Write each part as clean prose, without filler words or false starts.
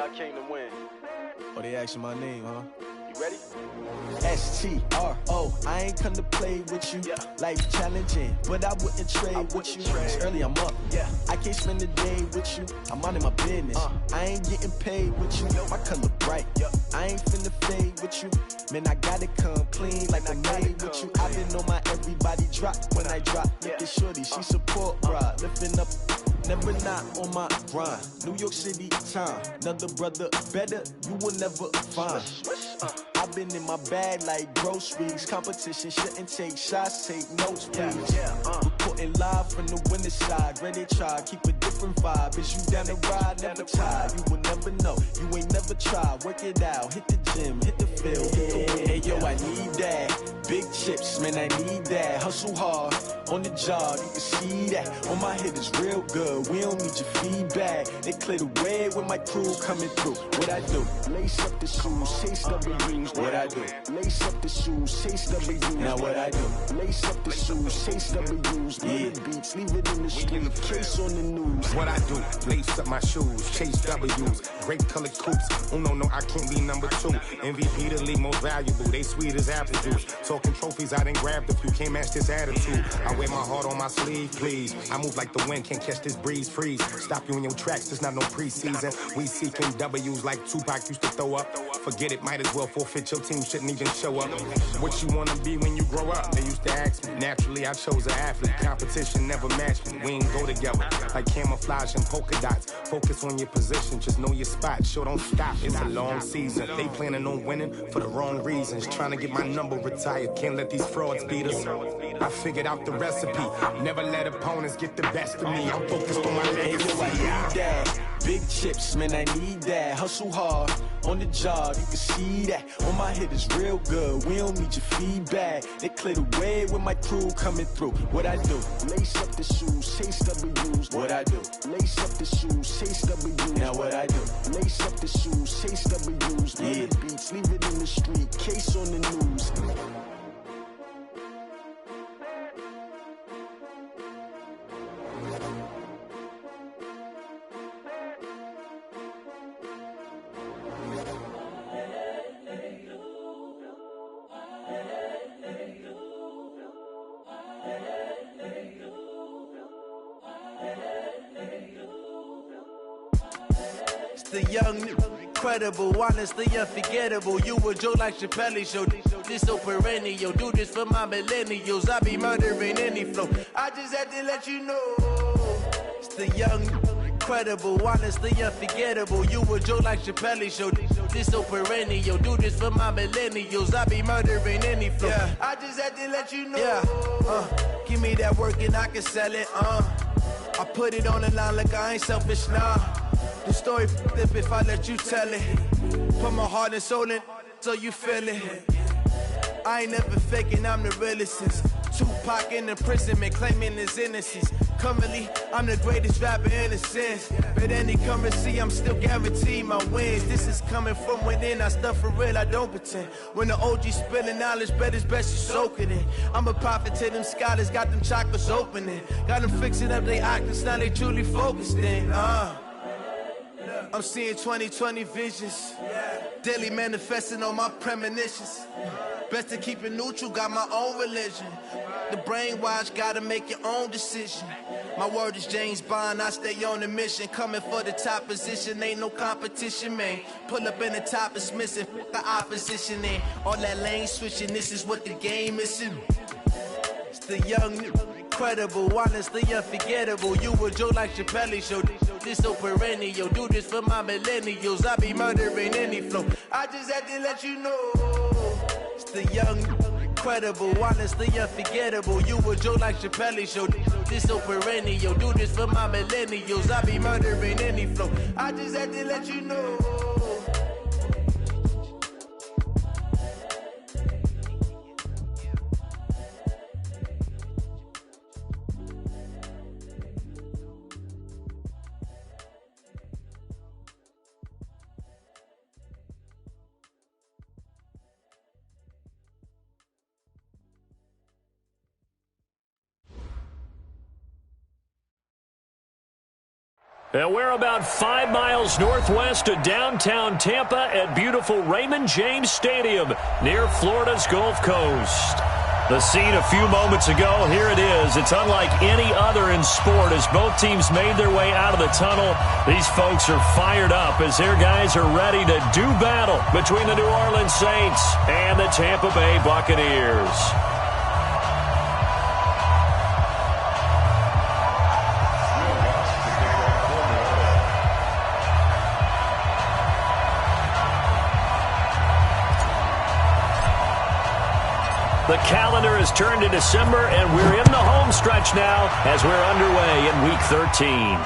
I came to win. Oh, they asking my name, huh? You ready? S-T-R-O, I ain't come to play with you. Yeah. Life challenging, but I wouldn't trade with you. It's early, I'm up. Yeah. I can't spend the day with you. I'm minding my business. I ain't getting paid with you. My color bright. I ain't finna fade with you. Man, I gotta come clean like I'm made with you. I've been on my everybody drop when I drop. Look at shorty, she support ride. Lifting up, never not on my grind. New York City time. Another brother better, you will never find. I've been in my bag like groceries. Competition shouldn't take shots, take notes, please. Reporting live from the winning side. Ready to try, keep a different vibe. Is you down the ride, never tired. You will never know, you ain't never tried. Work it out, hit the gym, hit the field, hit the wind. Hey yo, I need that. Big chips, man, I need that. Hustle hard, on the job, you can see that. On my head is real good, we don't need your feedback. They clear the way with my crew coming through. What I do? Lace up the shoes, chase W's. What I do? Lace up the shoes, chase W's. Now what I do? Lace up the shoes, chase W's. Yeah. Beats, leave it in the street, case on the news. What I do? Lace up my shoes, chase W's. Great colored coops. Oh no, I can't be number 2. MVP the league most valuable. They sweet as apple juice. Talking trophies, I done grabbed a few. Can't match this attitude. I wear my heart on my sleeve, please. I move like the wind, can't catch this breeze, freeze. Stop you in your tracks, there's not no preseason. We seeking W's like Tupac used to throw up. Forget it, might as well forfeit. Your team shouldn't even show up. What you wanna be when you grow up? They used to ask me. Naturally, I chose an athlete. Competition never matched me. We ain't go together like camouflage and polka dots. Focus on your position, just know your spot. Sure, don't stop. It's a long season. They planning on winning for the wrong reasons. Trying to get my number retired. Can't let these frauds beat us. I figured out the recipe. Never let opponents get the best of me. I'm focused on my legacy. I need that. Big chips, man, I need that. Hustle hard, on the job, you can see that. On my head is real good, we don't need your feedback. They clear the way with my crew coming through. What I do? Lace up the shoes, chase W's. What I do? Lace up the shoes, chase W's. Now what I do? Lace up the shoes, chase W's. Yeah. Beats, leave it in the street, case on the news. The young, incredible, honestly unforgettable. You a joke like Chappelle show. This so perennial. Do this for my millennials. I be murdering any flow. I just had to let you know. It's the young, incredible, honestly unforgettable. You a joke like Chappelle show. This so perennial. Do this for my millennials. I be murdering any flow. Yeah. I just had to let you know. Yeah. Give me that work and I can sell it. I put it on the line like I ain't selfish now. The story flip if I let you tell it. Put my heart and soul in so you feel it. I ain't never faking, I'm the realest since Tupac in imprisonment, claiming his innocence. Currently, I'm the greatest rapper in a sense. But any currency, I'm still guaranteed my wins. This is coming from within, I stuff for real, I don't pretend. When the OG spilling knowledge, bet it's best you soak it in. I'm a prophet to them scholars, got them chakras opening. Got them fixing up they octaves, now they truly focused in. I'm seeing 2020 visions. Daily manifesting on my premonitions. Best to keep it neutral, got my own religion. The brainwash, gotta make your own decision. My word is James Bond, I stay on a mission. Coming for the top position, ain't no competition, man. Pull up in the top, it's missing, the opposition in. All that lane switching, this is what the game is in. It's the young, incredible, honestly unforgettable. You a joke like Chappelle show. This so perennial. Do this for my millennials. I be murdering any flow. I just had to let you know. It's the young, incredible, honestly unforgettable. You a joke like Chappelle show. This so perennial. Do this for my millennials. I be murdering any flow. I just had to let you know. And we're about 5 miles northwest of downtown Tampa at beautiful Raymond James Stadium near Florida's Gulf Coast. The scene a few moments ago, here it is. It's unlike any other in sport as both teams made their way out of the tunnel. These folks are fired up as their guys are ready to do battle between the New Orleans Saints and the Tampa Bay Buccaneers. The calendar has turned to December, and we're in the home stretch now as we're underway in Week 13.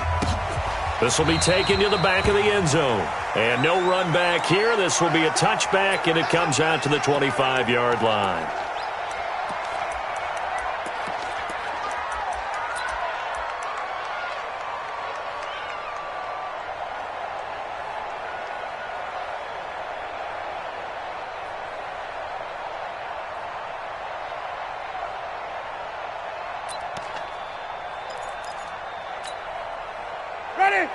This will be taken to the back of the end zone. And no run back here. This will be a touchback, and it comes out to the 25-yard line. Ready?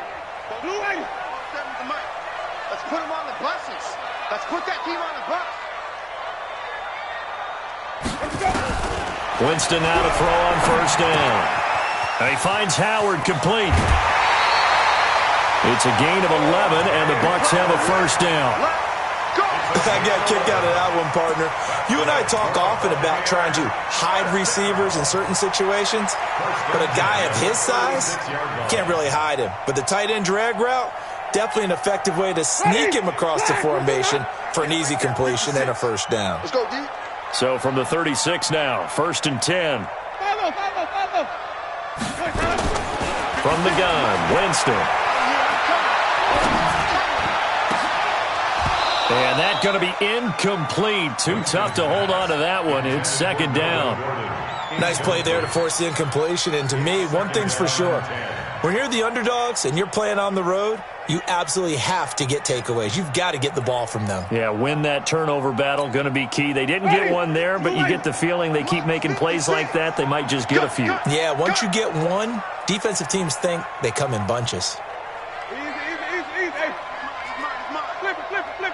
Blue lady. Let's put them on the buses. Let's put that team on the bus. Let's go. Winston now to throw on first down. And he finds Howard complete. It's a gain of 11, and the Bucs have a first down. I got a kick out of that one, partner. You and I talk often about trying to hide receivers in certain situations, but a guy of his size can't really hide him. But the tight end drag route, definitely an effective way to sneak him across the formation for an easy completion and a first down. Let's go, D. So from the 36 now, 1st and 10. From the gun, Winston. And that's going to be incomplete. Too tough to hold on to that one. It's second down. Nice play there to force the incompletion. And to me, one thing's for sure. When you're the underdogs and you're playing on the road, you absolutely have to get takeaways. You've got to get the ball from them. Yeah, win that turnover battle, going to be key. They didn't get one there, but you get the feeling they keep making plays like that, they might just get a few. Yeah, once you get one, defensive teams think they come in bunches. Easy. Flip it.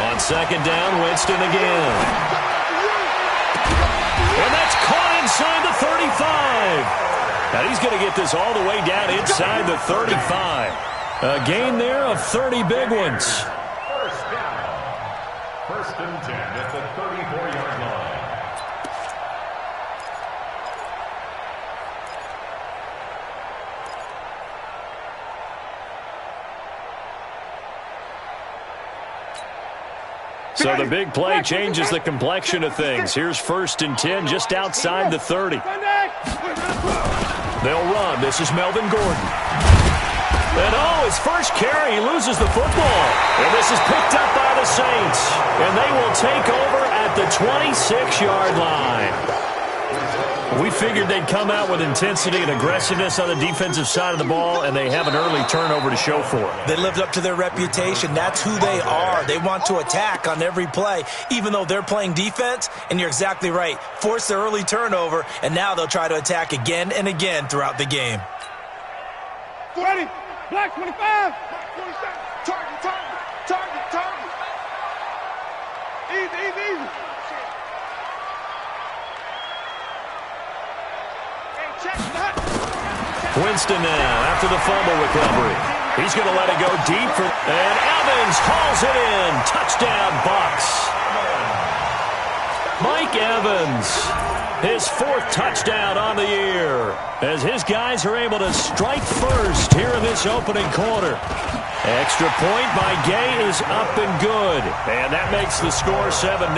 On second down, Winston again. And that's caught inside the 35. Now he's going to get this all the way down inside the 35. A gain there of 30 big ones. First down. 1st and 10 at the 34-yard line. So the big play changes the complexion of things. Here's 1st and 10 just outside the 30. They'll run. This is Melvin Gordon. And his first carry, he loses the football. And this is picked up by the Saints. And they will take over at the 26-yard line. We figured they'd come out with intensity and aggressiveness on the defensive side of the ball, and they have an early turnover to show for it. They lived up to their reputation. That's who they are. They want to attack on every play, even though they're playing defense. And you're exactly right. Force their early turnover, and now they'll try to attack again and again throughout the game. Ready? Black 25. Target. Easy. Winston now after the fumble recovery. He's going to let it go deep. And Evans hauls it in. Touchdown, Bucs. Mike Evans, his 4th touchdown on the year, as his guys are able to strike first here in this opening quarter. Extra point by Gay is up and good. And that makes the score 7-0.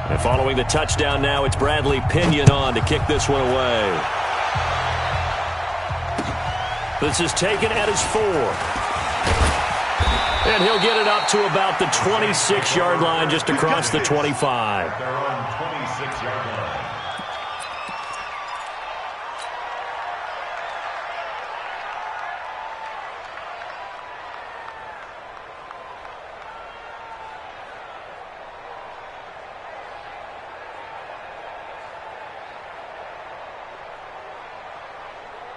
And following the touchdown now, it's Bradley Pinion on to kick this one away. This is taken at his 4. And he'll get it up to about the 26-yard line, just across the 25. Their own 26-yard line.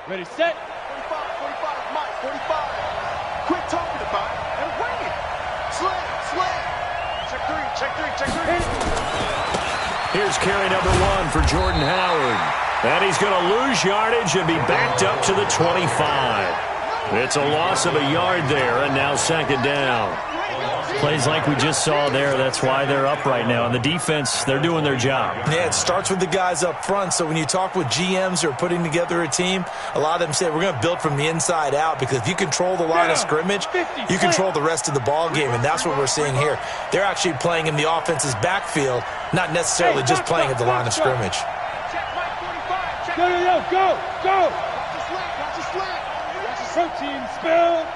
Ready, set. 45, Mike, 45. Quit talking about it and wing it. Slam. Check three. Here's carry number 1 for Jordan Howard. And he's going to lose yardage and be backed up to the 25. It's a loss of a yard there, and now second down. Plays like we just saw there, that's why they're up right now. And the defense, they're doing their job. Yeah, it starts with the guys up front. So when you talk with GMs who are putting together a team, a lot of them say we're going to build from the inside out, because if you control the line of scrimmage, you control the rest of the ball game, and that's what we're seeing here. They're actually playing in the offense's backfield, not necessarily just playing at the line of scrimmage. Go. Protein spill.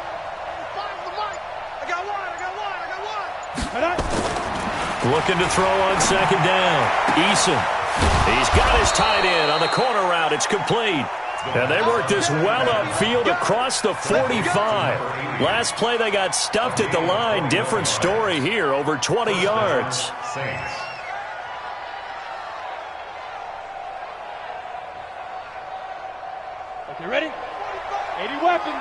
Looking to throw on second down. Eason. He's got his tight end on the corner route. It's complete. And they work this well upfield across the 45. Last play they got stuffed at the line. Different story here, over 20 yards. Saints. Okay, ready? 80 weapon.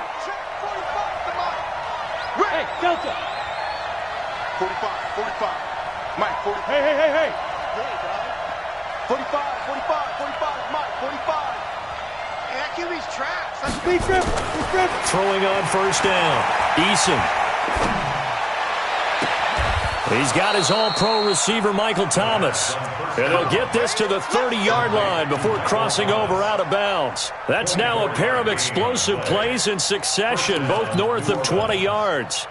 Hey, Delta. 45. Mike, 40. Hey. 45, Mike, 45. Hey, that QB's trash. Speed grip. Throwing on first down. Eason. He's got his all-pro receiver, Michael Thomas. And he'll get this to the 30-yard line before crossing over out of bounds. That's now a pair of explosive plays in succession, both north of 20 yards.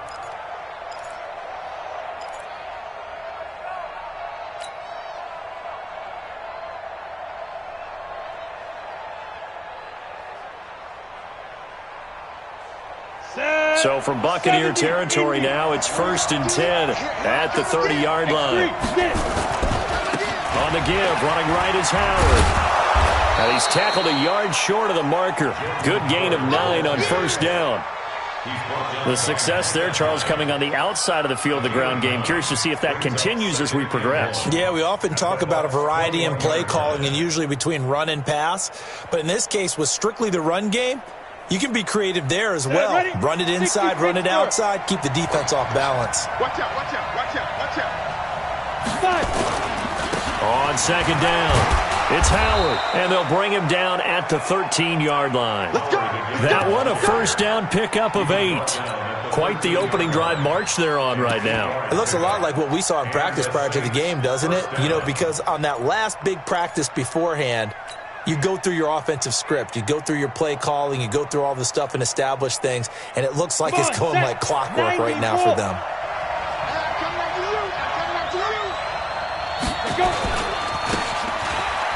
So from Buccaneer territory now, it's 1st and 10 at the 30-yard line. On the give, running right is Howard. And he's tackled a yard short of the marker. Good gain of 9 on first down. The success there, Charles, coming on the outside of the field, the ground game. Curious to see if that continues as we progress. Yeah, we often talk about a variety in play calling and usually between run and pass. But in this case, with strictly the run game, you can be creative there as well. Run it inside, run it outside, keep the defense off balance. Watch out. On second down, it's Howard, and they'll bring him down at the 13-yard line. That one, a first down pickup of 8. Quite the opening drive march they're on right now. It looks a lot like what we saw in practice prior to the game, doesn't it? You know, because on that last big practice beforehand, you go through your offensive script, you go through your play calling, you go through all the stuff and establish things, and it looks like it's going like clockwork right now for them.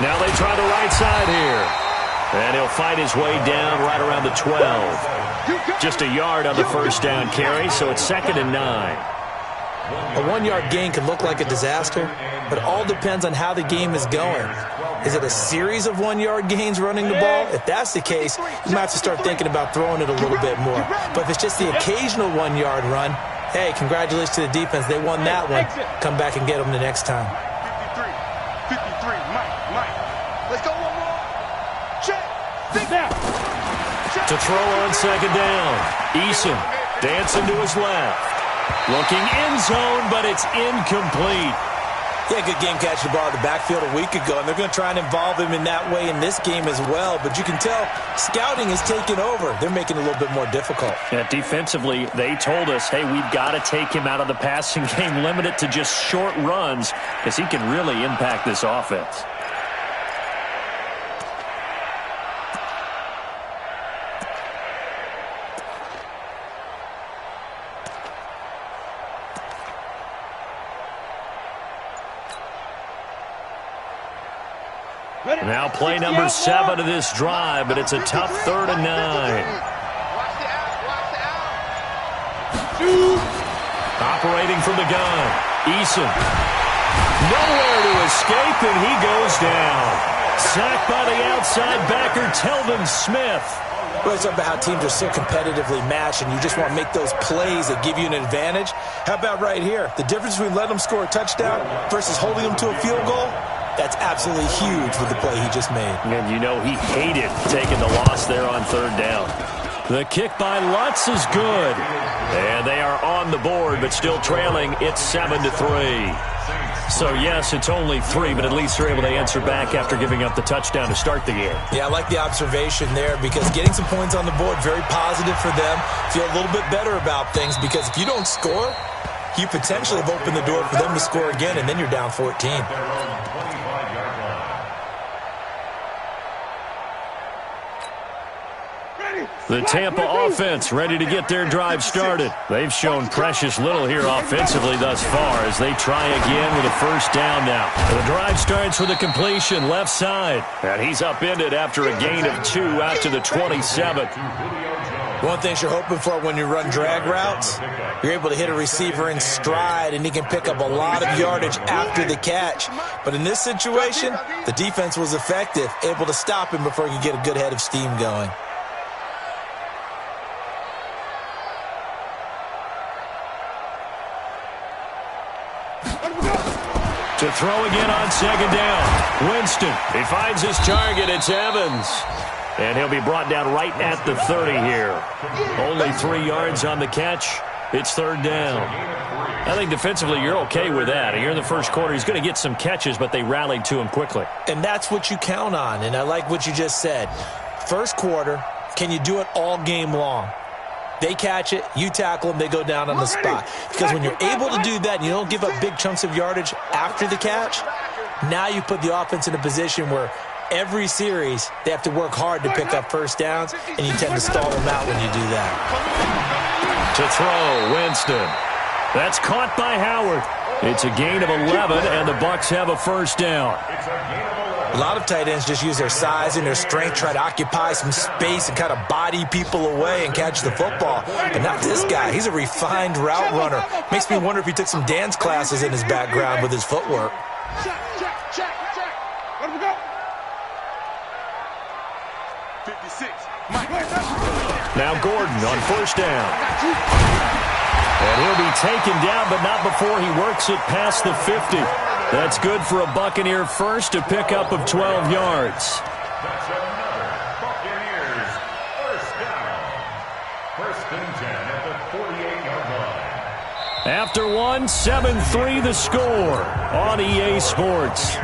Now they try the right side here. And he'll fight his way down right around the 12. Just a yard on the first down carry, so it's 2nd and 9. A 1-yard gain can look like a disaster, but it all depends on how the game is going. Is it a series of 1-yard gains running the ball? If that's the case, you might have to start thinking about throwing it a little bit more. But if it's just the occasional 1-yard run, hey, congratulations to the defense. They won that one. Come back and get them the next time. 53, Mike. Let's go one more. Check. To throw on second down, Eason dancing to his left. Looking end zone, but it's incomplete. Yeah, good game catching the ball in the backfield a week ago, and they're going to try and involve him in that way in this game as well. But you can tell scouting is taking over. They're making it a little bit more difficult. Yeah, defensively, they told us, hey, we've got to take him out of the passing game, limit it to just short runs, because he can really impact this offense. Now play number 7 of this drive, but it's a tough 3rd and 9. Operating from the gun, Eason. Nowhere to escape, and he goes down. Sacked by the outside backer, Telvin Smith. Well, it's about how teams are so competitively matched, and you just want to make those plays that give you an advantage. How about right here? The difference between letting them score a touchdown versus holding them to a field goal, that's absolutely huge with the play he just made. And you know he hated taking the loss there on third down. The kick by Lutz is good. And they are on the board, but still trailing. It's 7-3. So, yes, it's only 3, but at least they're able to answer back after giving up the touchdown to start the game. Yeah, I like the observation there because getting some points on the board, very positive for them. Feel a little bit better about things because if you don't score, you potentially have opened the door for them to score again, and then you're down 14. The Tampa offense ready to get their drive started. They've shown precious little here offensively thus far as they try again with a first down now. The drive starts with a completion left side. And he's upended after a gain of 2 out to the 27. One thing you're hoping for when you run drag routes, you're able to hit a receiver in stride and he can pick up a lot of yardage after the catch. But in this situation, the defense was effective, able to stop him before he could get a good head of steam going. To throw again on second down. Winston, he finds his target. It's Evans. And he'll be brought down right at the 30 here. Only 3 yards on the catch. It's third down. I think defensively you're okay with that. Here in the first quarter, he's going to get some catches, but they rallied to him quickly. And that's what you count on, and I like what you just said. First quarter, can you do it all game long? They catch it, you tackle them, they go down on the spot. Because when you're able to do that and you don't give up big chunks of yardage after the catch, now you put the offense in a position where every series they have to work hard to pick up first downs, and you tend to stall them out when you do that. To throw, Winston. That's caught by Howard. It's a gain of 11, and the Bucs have a first down. A lot of tight ends just use their size and their strength, try to occupy some space and kind of body people away and catch the football. But not this guy. He's a refined route runner. Makes me wonder if he took some dance classes in his background with his footwork. Check. Let him go. 56. Now Gordon on first down. And he'll be taken down, but not before he works it past the 50. That's good for a Buccaneer first, a pickup of 12 yards. That's another Buccaneers first down. First and 10 at the 48-yard line. After one, 7-3 the score on EA Sports.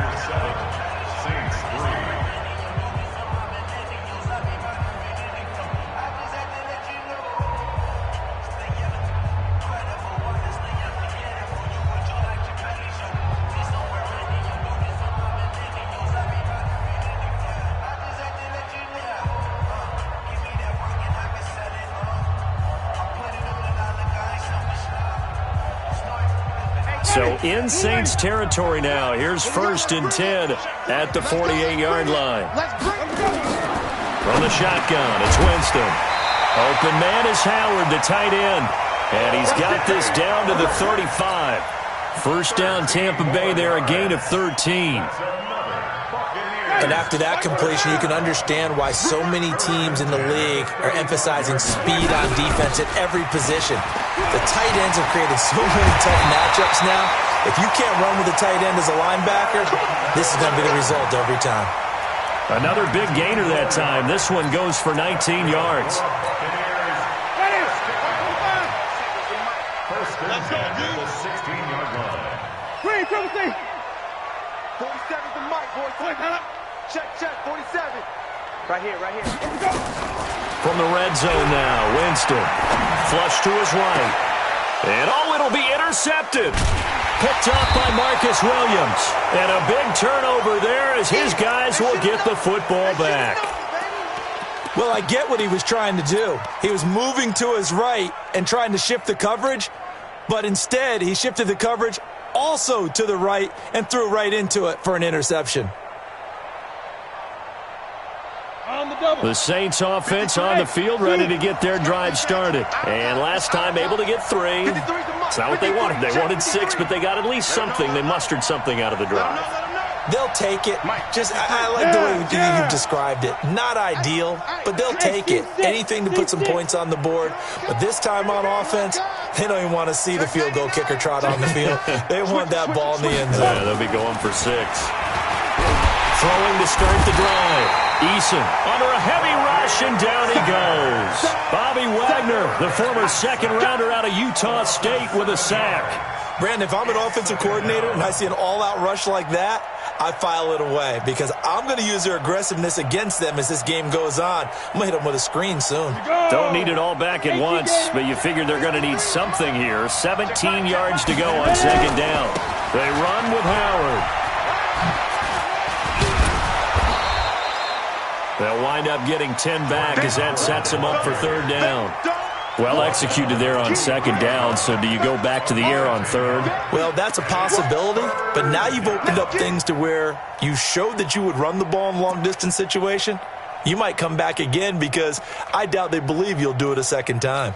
So in Saints territory now. Here's first and 10 at the 48-yard line. From the shotgun, it's Winston. Open man is Howard, the tight end. And he's got this down to the 35. First down Tampa Bay there, a gain of 13. And after that completion, you can understand why so many teams in the league are emphasizing speed on defense at every position. The tight ends have created so many tough matchups now. If you can't run with a tight end as a linebacker, this is going to be the result every time. Another big gainer that time. This one goes for 19 yards. First and 10 at the 16-yard line. 47 the mic, boys. Check, 47. Right here. From the red zone now, Winston. Flush to his right. And it'll be intercepted. Picked up by Marcus Williams. And a big turnover there as his guys will get the football back. Well, I get what he was trying to do. He was moving to his right and trying to shift the coverage, but instead he shifted the coverage also to the right and threw right into it for an interception. On the The Saints offense on the field, ready to get their drive started. And last time able to get 3. It's not what they wanted. They wanted 6, but they got at least something. They mustered something out of the drive. They'll take it. I like the way you've described it. Not ideal, but they'll take it. Anything to put some points on the board. But this time on offense, they don't even want to see the field goal kicker trot on the field. They want that ball in the end zone. Yeah, they'll be going for 6. Throwing to start the drive. Eason under a heavy rush, and down he goes. Bobby Wagner, the former second-rounder out of Utah State, with a sack. Brandon, if I'm an offensive coordinator and I see an all-out rush like that, I file it away because I'm going to use their aggressiveness against them as this game goes on. I'm going to hit them with a screen soon. Don't need it all back at once, but you figure they're going to need something here. 17 yards to go on second down. They run with Howard. They'll wind up getting 10 back as that sets them up for third down. Well executed there on second down, so do you go back to the air on third? Well, that's a possibility, but now you've opened up things to where you showed that you would run the ball in long-distance situation. You might come back again because I doubt they believe you'll do it a second time.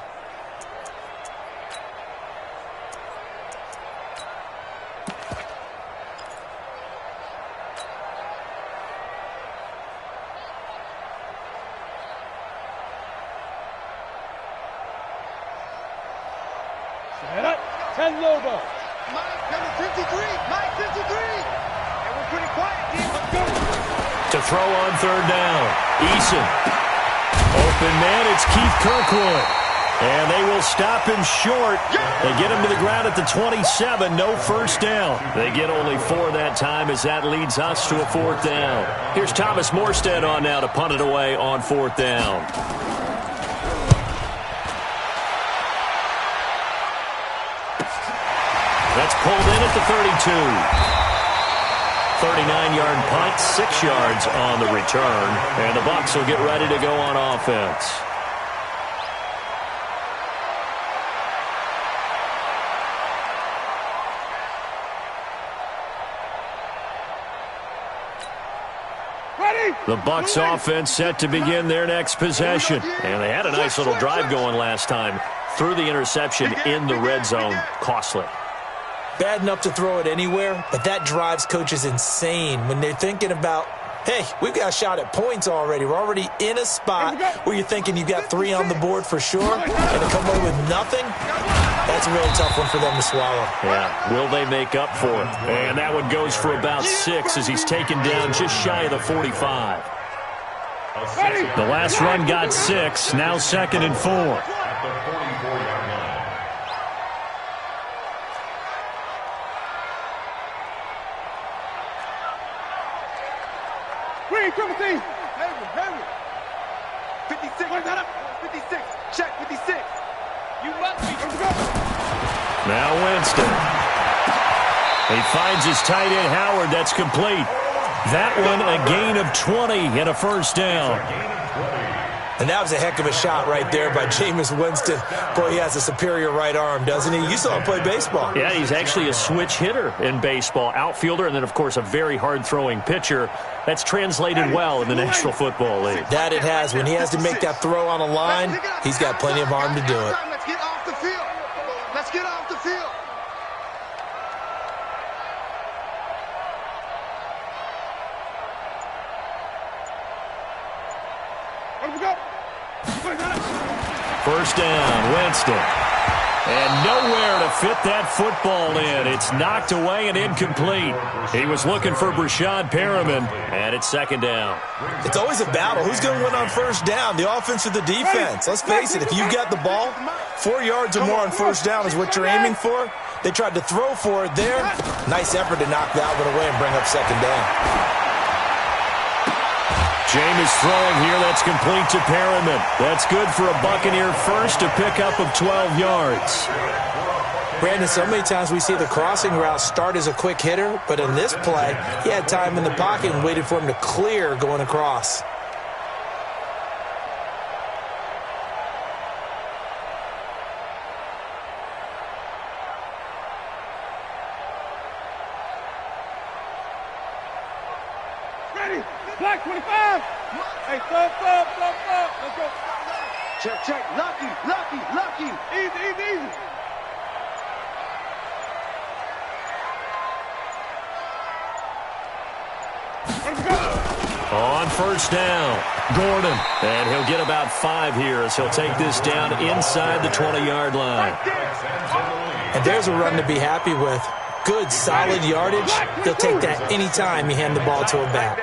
Set up. 10 Lobo. Mike, number 53. Mike, 53. And we're pretty quiet, team. Let's go. To throw on third down. Eason. Open man, it's Keith Kirkwood. And they will stop him short. They get him to the ground at the 27. No first down. They get only 4 that time as that leads us to a fourth down. Here's Thomas Morstead on now to punt it away on fourth down. That's pulled in at the 32. 39-yard punt, 6 yards on the return. And the Bucs will get ready to go on offense. The Bucs offense set to begin their next possession. And they had a nice little drive going last time. Threw the interception in the red zone. Costly. Bad enough to throw it anywhere, but that drives coaches insane when they're thinking about, hey, we've got a shot at points already. We're already in a spot where you're thinking you've got 3 on the board for sure, and to come away with nothing, that's a really tough one for them to swallow. Yeah, will they make up for it? And that one goes for about 6 as he's taken down just shy of the 45. The last run got 6, now 2nd and 4. Triple team. Henry. 56. 56. Check 56. You must be. Now Winston. He finds his tight end Howard. That's complete. That one a gain of 20 and a first down. And that was a heck of a shot right there by Jameis Winston. Boy, he has a superior right arm, doesn't he? You saw him play baseball. Yeah, he's actually a switch hitter in baseball. Outfielder, and then, of course, a very hard-throwing pitcher. That's translated well in the National Football League. That it has. When he has to make that throw on a line, he's got plenty of arm to do it. Let's get off the field. Let's get off the field. First down, Winston. And nowhere to fit that football in. It's knocked away and incomplete. He was looking for Brashad Perriman, and it's second down. It's always a battle. Who's going to win on first down, the offense or the defense? Let's face it, if you've got the ball, 4 yards or more on first down is what you're aiming for. They tried to throw for it there. Nice effort to knock that one away and bring up second down. Jameis throwing here. That's complete to Perriman. That's good for a Buccaneer first, a pickup of 12 yards. Brandon, so many times we see the crossing route start as a quick hitter, but in this play, he had time in the pocket and waited for him to clear going across. Ready. Black 25. Hey, stop. Let's go. Check. Lucky. Easy. On first down, Gordon. And he'll get about 5 here as he'll take this down inside the 20-yard line. And there's a run to be happy with. Good, solid yardage. He'll take that anytime you hand the ball to a back.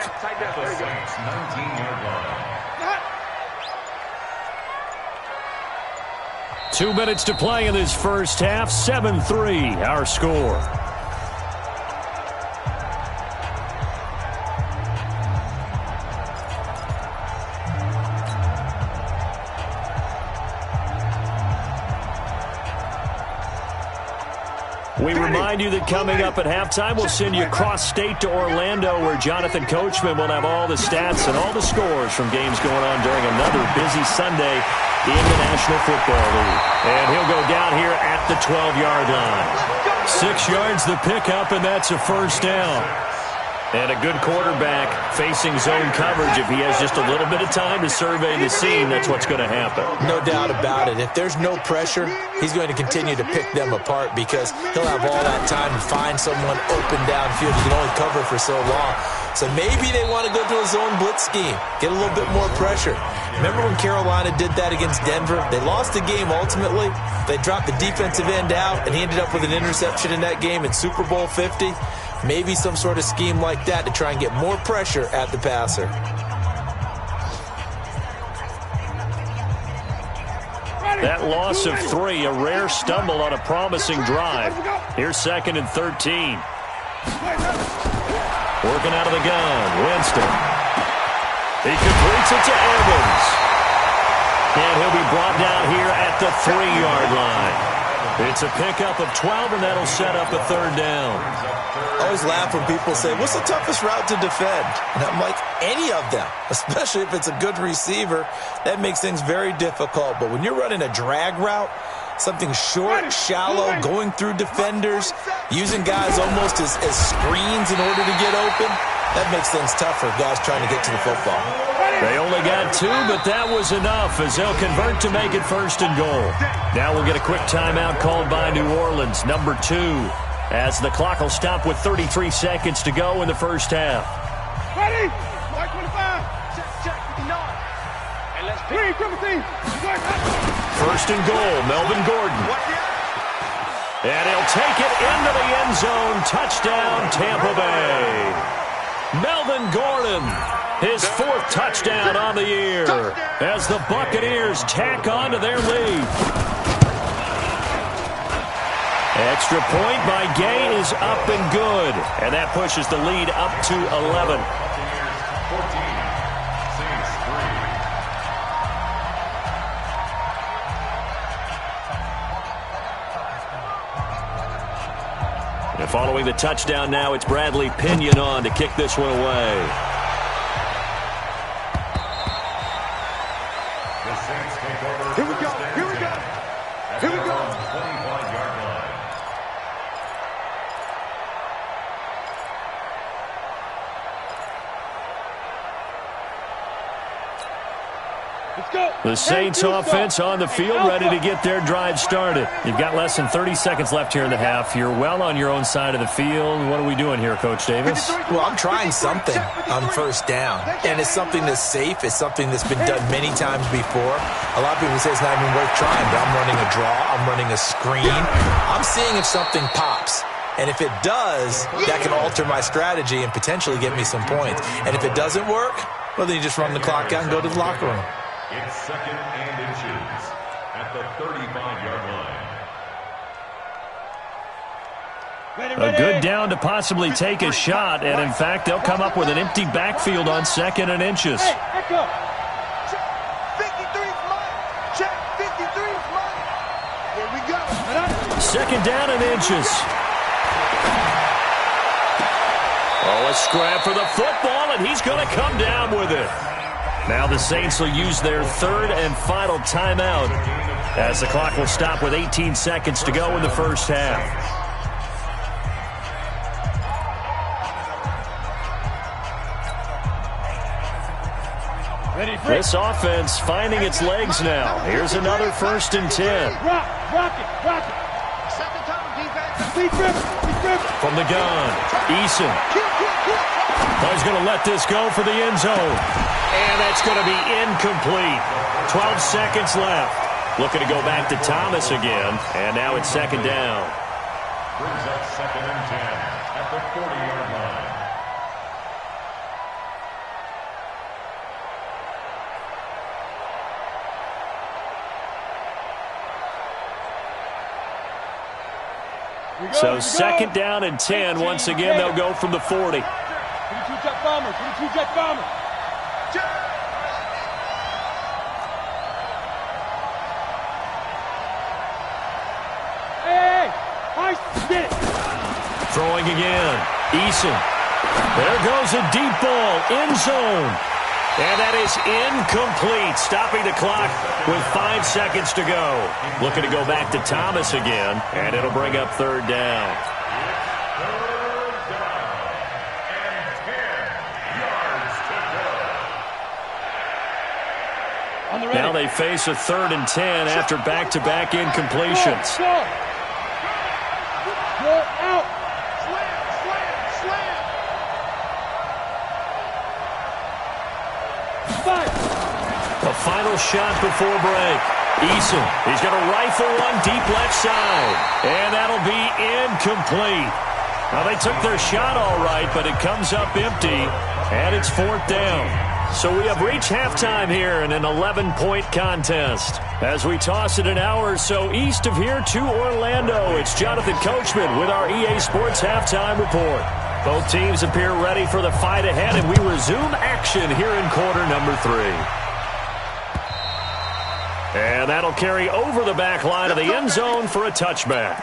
2 minutes to play in this first half. 7-3, our score. We remind you that coming up at halftime, we'll send you cross-state to Orlando, where Jonathan Coachman will have all the stats and all the scores from games going on during another busy Sunday in the National Football League. And he'll go down here at the 12-yard line. 6 yards the pickup, and that's a first down. And a good quarterback facing zone coverage. If he has just a little bit of time to survey the scene, that's what's going to happen. No doubt about it. If there's no pressure, he's going to continue to pick them apart because he'll have all that time to find someone open downfield. He can only cover for so long. So maybe they want to go to a zone blitz scheme, get a little bit more pressure. Remember when Carolina did that against Denver? They lost the game ultimately. They dropped the defensive end out, and he ended up with an interception in that game in Super Bowl 50. Maybe some sort of scheme like that to try and get more pressure at the passer. That loss of 3, a rare stumble on a promising drive. Here's 2nd and 13. Working out of the gun, Winston. He completes it to Evans. And he'll be brought down here at the 3-yard line. It's a pickup of 12, and that'll set up a 3rd down. I always laugh when people say, what's the toughest route to defend? And I'm like, any of them, especially if it's a good receiver. That makes things very difficult. But when you're running a drag route, something short, shallow, going through defenders, using guys almost as screens in order to get open, that makes things tough for guys trying to get to the football. They only got 2, but that was enough as they'll convert to make it 1st and goal. Now we'll get a quick timeout called by New Orleans, number 2, as the clock will stop with 33 seconds to go in the first half. Ready? 25. Check. And let's pick. 1st and goal, Melvin Gordon. And he'll take it into the end zone. Touchdown, Tampa Bay. Melvin Gordon, his 4th touchdown on the year as the Buccaneers tack on to their lead. Extra point by Gay is up and good, and that pushes the lead up to 11. And following the touchdown now, it's Bradley Pinion on to kick this one away. Here we go. 25-yard line. The Saints offense on the field, ready to get their drive started. You've got less than 30 seconds left here in the half. You're well on your own side of the field. What are we doing here, Coach Davis? Well, I'm trying something on 1st down, and it's something that's safe. It's something that's been done many times before. A lot of people say it's not even worth trying, but I'm running a draw. I'm running a screen. I'm seeing if something pops. And if it does, that can alter my strategy and potentially get me some points. And if it doesn't work, well, then you just run the clock out and go to the locker room. It's 2nd and inches at the 35-yard line. A good down to possibly take a shot, and in fact, they'll come up with an empty backfield on 2nd and inches. Hey, echo. Check. 53's mine. Check. 53's mine. Here we go. 2nd down and inches. Oh, a scrap for the football, and he's going to come down with it. Now the Saints will use their 3rd and final timeout as the clock will stop with 18 seconds to go in the first half. This offense finding its legs now. Here's another 1st and 10. Rock it. Second time, defense. From the gun, Eason. He's going to let this go for the end zone. And that's going to be incomplete. 12 seconds left. Looking to go back to Thomas again. And now it's 2nd down. Brings up 2nd and 10 at the 40-yard line. So 2nd down and 10. Once again, they'll go from the 40. 22 jet bomber. Hey, get it. Throwing again. Eason. There goes a deep ball. End zone. And that is incomplete. Stopping the clock with 5 seconds to go. Looking to go back to Thomas again. And it'll bring up 3rd down. Now they face a 3rd and 10 after back-to-back incompletions. Go out. A final shot before break. Eason, he's going to rifle one deep left side. And that'll be incomplete. Now, they took their shot all right, but it comes up empty. And it's 4th down. So we have reached halftime here in an 11-point contest. As we toss it an hour or so east of here to Orlando, it's Jonathan Coachman with our EA Sports Halftime Report. Both teams appear ready for the fight ahead, and we resume action here in quarter number 3. And that'll carry over the back line of the end zone for a touchback.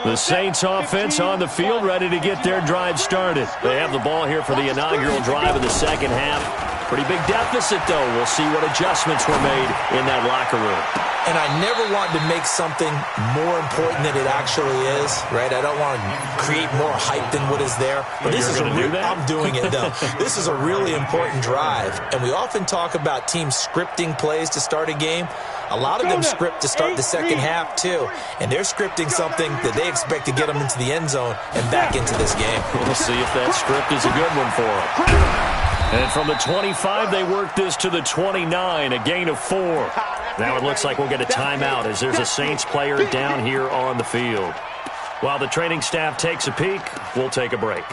The Saints offense on the field, ready to get their drive started. They have the ball here for the inaugural drive of the second half. Pretty big deficit, though. We'll see what adjustments were made in that locker room. And I never want to make something more important than it actually is, right? I don't want to create more hype than what is there. But this is I'm doing it, though. This is a really important drive. And we often talk about teams scripting plays to start a game. A lot of them script to start the second half, too. And they're scripting something that they expect to get them into the end zone and back into this game. We'll see if that script is a good one for them. And from the 25, they work this to the 29, a gain of 4. Now it looks like we'll get a timeout as there's a Saints player down here on the field. While the training staff takes a peek, we'll take a break.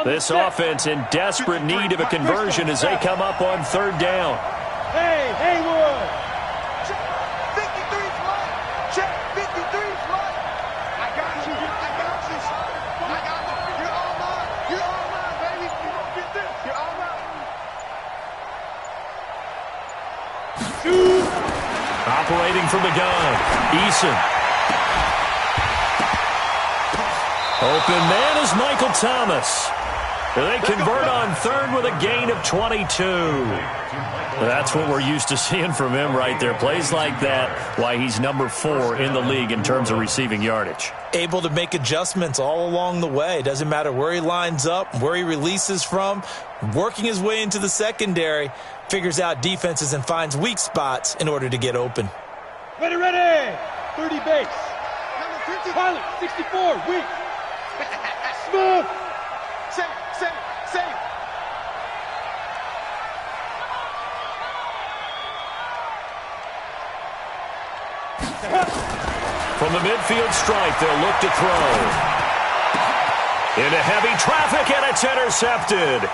This offense in desperate need of a conversion as they come up on 3rd down. Hey, Haywood! Check 53's mine. Check 53's mine. I got you. I got you. I got you. You're all mine. You're all mine, baby. You gonna get this. You're all mine. Operating from the gun, Eason. Open man is Michael Thomas. They convert on 3rd with a gain of 22. That's what we're used to seeing from him right there. Plays like that, why he's number 4 in the league in terms of receiving yardage. Able to make adjustments all along the way. Doesn't matter where he lines up, where he releases from, working his way into the secondary, figures out defenses and finds weak spots in order to get open. Ready, ready! 30 base. Pilot, 64, weak. Smooth. Same. From the midfield stripe, they'll look to throw. Into heavy traffic, and it's intercepted.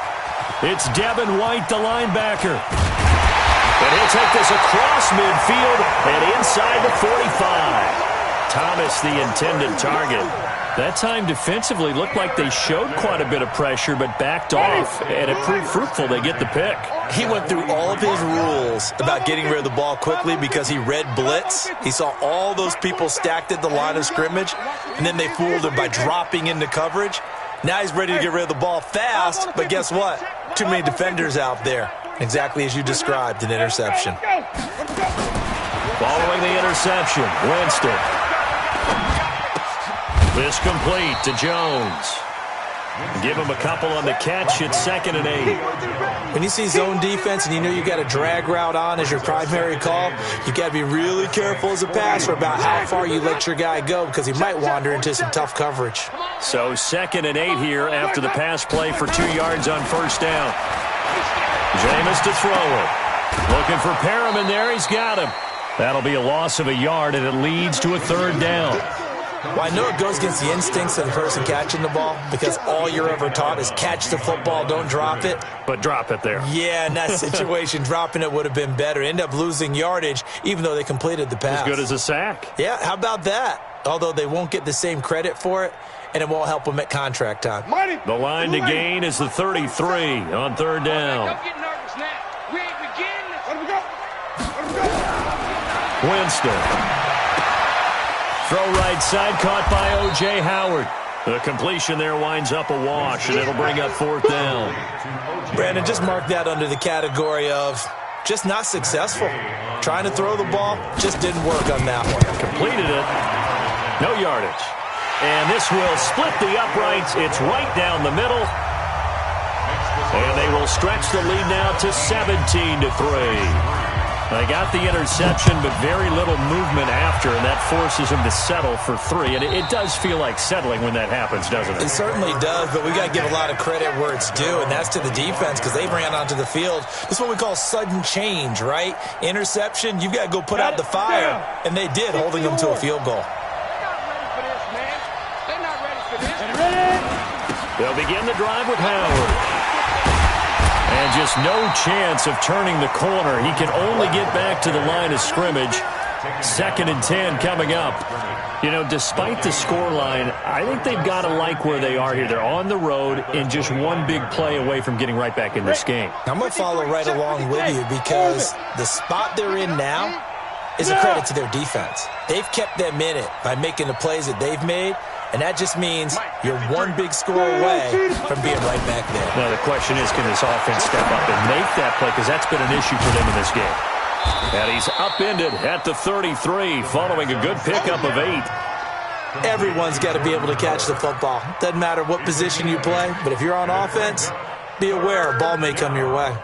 It's Devin White, the linebacker. And he'll take this across midfield and inside the 45. Thomas, the intended target. That time defensively looked like they showed quite a bit of pressure but backed off, and it proved fruitful. They get the pick. He went through all of his rules about getting rid of the ball quickly because he read blitz. He saw all those people stacked at the line of scrimmage, and then they fooled him by dropping into coverage. Now he's ready to get rid of the ball fast, but guess what? Too many defenders out there. Exactly as you described, an interception. Following the interception, Winston. This complete to Jones. Give him a couple on the catch. It's 2nd and 8. When you see zone defense and you know you got a drag route on as your primary call, you got to be really careful as a passer about how far you let your guy go because he might wander into some tough coverage. So 2nd and 8 here after the pass play for 2 yards on 1st down. Jameis to throw it. Looking for Perriman there. He's got him. That'll be a loss of a yard, and it leads to a 3rd down. Well, I know it goes against the instincts of the person catching the ball because all you're ever taught is catch the football, don't drop it. But drop it there. Yeah, in that situation, dropping it would have been better. End up losing yardage even though they completed the pass. As good as a sack. Yeah, how about that? Although they won't get the same credit for it, and it won't help them at contract time. The line to gain is the 33 on 3rd down. Don't get nervous now. We ain't beginning. Let him go. Let him go. Winston. Throw right side, caught by O.J. Howard. The completion there winds up a wash, and it'll bring up 4th down. Brandon, just mark that under the category of just not successful. Trying to throw the ball, just didn't work on that one. Completed it. No yardage. And this will split the uprights. It's right down the middle. And they will stretch the lead now to 17-3. They got the interception, but very little movement after, and that forces them to settle for 3. And it does feel like settling when that happens, doesn't it? It certainly does, but we got to give a lot of credit where it's due, and that's to the defense because they ran onto the field. This is what we call sudden change, right? Interception, you've got to go put out the fire, and they did, holding them to a field goal. They'll begin the drive with Howard. And just no chance of turning the corner. He can only get back to the line of scrimmage. 2nd and 10 coming up. You know, despite the scoreline, I think they've got to like where they are here. They're on the road and just one big play away from getting right back in this game. I'm going to follow right along with you because the spot they're in now is a credit to their defense. They've kept them in it by making the plays that they've made. And that just means you're one big score away from being right back there. Now, the question is, can this offense step up and make that play? Because that's been an issue for them in this game. And he's upended at the 33 following a good pickup of 8. Everyone's got to be able to catch the football. Doesn't matter what position you play, but if you're on offense, be aware a ball may come your way.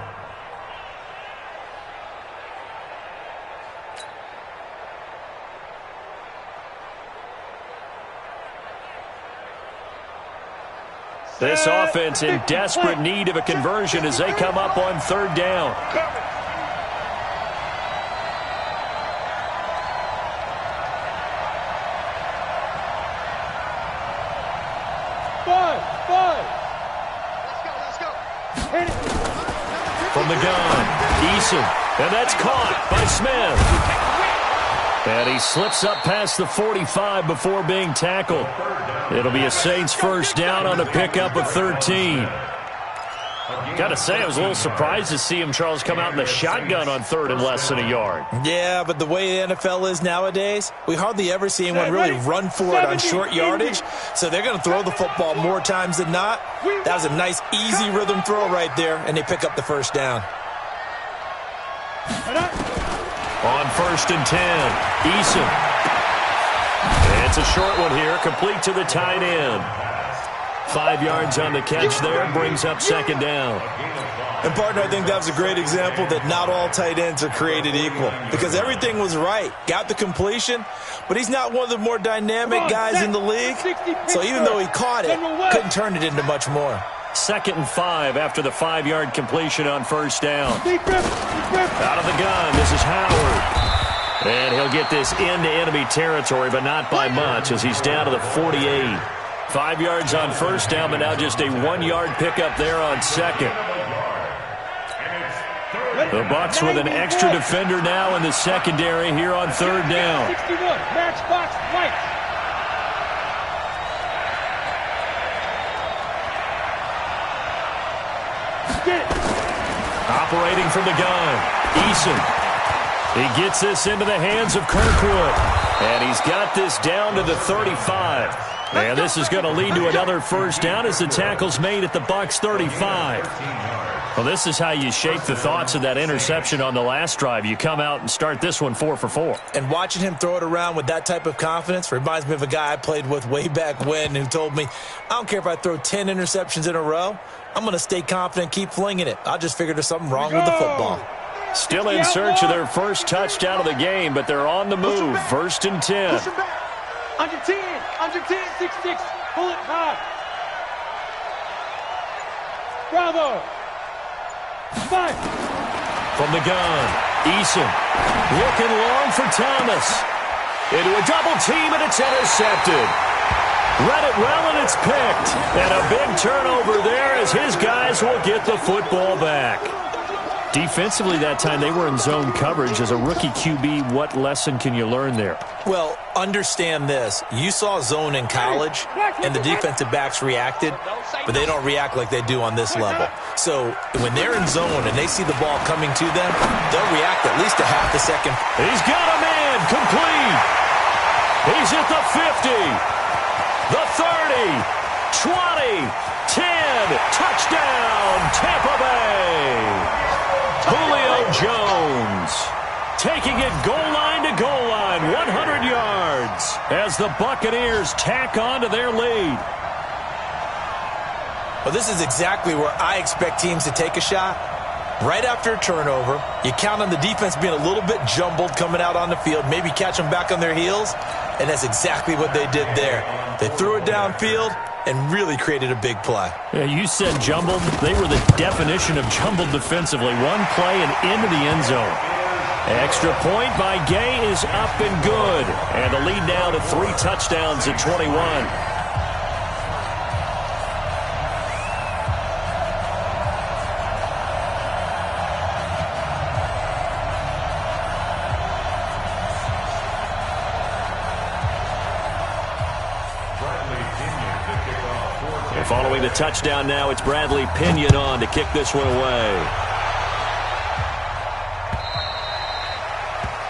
This offense in desperate need of a conversion as they come up on third down. From the gun, Eason, and that's caught by Smith. And he slips up past the 45 before being tackled. It'll be a Saints first down on a pickup of 13. Got to say, I was a little surprised to see him, Charles, come out in the shotgun on third and less than a yard. Yeah, but the way the NFL is nowadays, we hardly ever see anyone really run for it on short yardage. So they're going to throw the football more times than not. That was a nice, easy rhythm throw right there, and they pick up the first down. On first and 10, Eason. It's a short one here, complete to the tight end. 5 yards on the catch there, brings up second down. And, partner, I think that was a great example that not all tight ends are created equal because everything was right. Got the completion, but he's not one of the more dynamic guys in the league. So even though he caught it, couldn't turn it into much more. 2nd and 5 after the 5-yard completion on first down. Out of the gun, this is Howard. And he'll get this into enemy territory, but not by much as he's down to the 48. 5 yards on first down, but now just a 1-yard pickup there on second. The Bucs with an extra defender now in the secondary here on third down. 61, matchbox right. Operating from the gun, Eason. He gets this into the hands of Kirkwood. And he's got this down to the 35. And this is going to lead to another first down as the tackle's made at the Bucs 35. Well, this is how you shape the thoughts of that interception on the last drive. You come out and start this one 4 for 4. And watching him throw it around with that type of confidence reminds me of a guy I played with way back when who told me, I don't care if I throw 10 interceptions in a row. I'm going to stay confident, keep flinging it. I just figured there's something wrong with the football. Still in search of their first touchdown of the game, but they're on the move. First and 10. Under 10, 6-6. Pull it high. Bravo. 5. From the gun, Eason looking long for Thomas. Into a double team, and it's intercepted. Read it well, and it's picked. And a big turnover there as his guys will get the football back. Defensively that time, they were in zone coverage. As a rookie QB, what lesson can you learn there? Well, understand this. You saw zone in college, and the defensive backs reacted, but they don't react like they do on this level. So when they're in zone and they see the ball coming to them, they'll react at least a half a second. He's got a man, complete. He's at the 50, the 30, 20, 10, touchdown, Tampa Bay. Julio Jones taking it goal line to goal line, 100 yards, as the Buccaneers tack on to their lead. Well, this is exactly where I expect teams to take a shot. Right after a turnover, you count on the defense being a little bit jumbled coming out on the field, maybe catch them back on their heels, and that's exactly what they did there. They threw it downfield and really created a big play. Yeah, you said jumbled. They were the definition of jumbled defensively. One play and into the end zone. Extra point by Gay is up and good. And the lead now to 3 touchdowns at 21. Following the touchdown now, it's Bradley Pinion on to kick this one away.